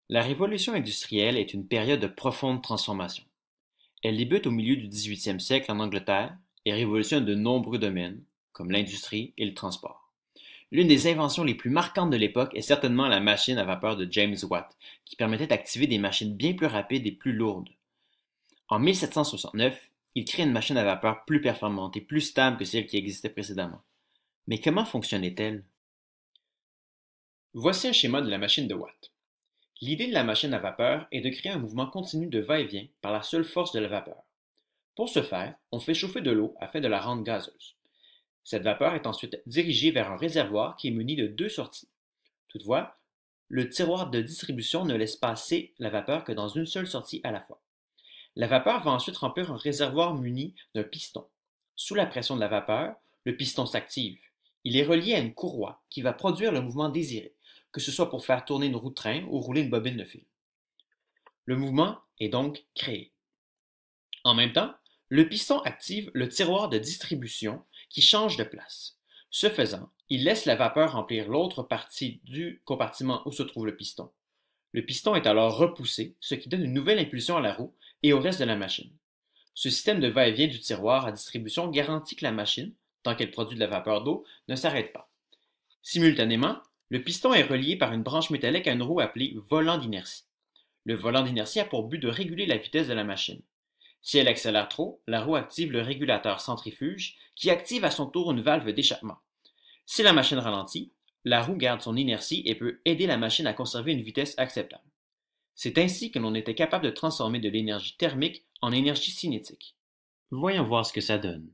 La révolution industrielle est une période de profonde transformation. Elle débute au milieu du 18e siècle en Angleterre et révolutionne de nombreux domaines, comme l'industrie et le transport. L'une des inventions les plus marquantes de l'époque est certainement la machine à vapeur de James Watt, qui permettait d'activer des machines bien plus rapides et plus lourdes. En 1769, il crée une machine à vapeur plus performante et plus stable que celle qui existait précédemment. Mais comment fonctionnait-elle? Voici un schéma de la machine de Watt. L'idée de la machine à vapeur est de créer un mouvement continu de va-et-vient par la seule force de la vapeur. Pour ce faire, on fait chauffer de l'eau afin de la rendre gazeuse. Cette vapeur est ensuite dirigée vers un réservoir qui est muni de deux sorties. Toutefois, le tiroir de distribution ne laisse passer la vapeur que dans une seule sortie à la fois. La vapeur va ensuite remplir un réservoir muni d'un piston. Sous la pression de la vapeur, le piston s'active. Il est relié à une courroie qui va produire le mouvement désiré, que ce soit pour faire tourner une roue de train ou rouler une bobine de fil. Le mouvement est donc créé. En même temps, le piston active le tiroir de distribution qui change de place. Ce faisant, il laisse la vapeur remplir l'autre partie du compartiment où se trouve le piston. Le piston est alors repoussé, ce qui donne une nouvelle impulsion à la roue et au reste de la machine. Ce système de va-et-vient du tiroir à distribution garantit que la machine, tant qu'elle produit de la vapeur d'eau, ne s'arrête pas. Simultanément, le piston est relié par une branche métallique à une roue appelée volant d'inertie. Le volant d'inertie a pour but de réguler la vitesse de la machine. Si elle accélère trop, la roue active le régulateur centrifuge qui active à son tour une valve d'échappement. Si la machine ralentit, la roue garde son inertie et peut aider la machine à conserver une vitesse acceptable. C'est ainsi que l'on était capable de transformer de l'énergie thermique en énergie cinétique. Voyons voir ce que ça donne.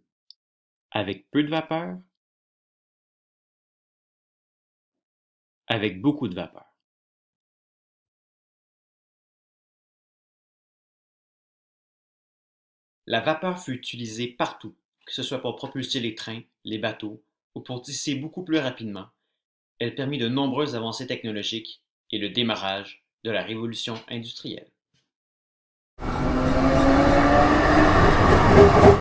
Avec peu de vapeur, avec beaucoup de vapeur. La vapeur fut utilisée partout, que ce soit pour propulser les trains, les bateaux, ou pour tisser beaucoup plus rapidement. Elle permit de nombreuses avancées technologiques et le démarrage de la révolution industrielle.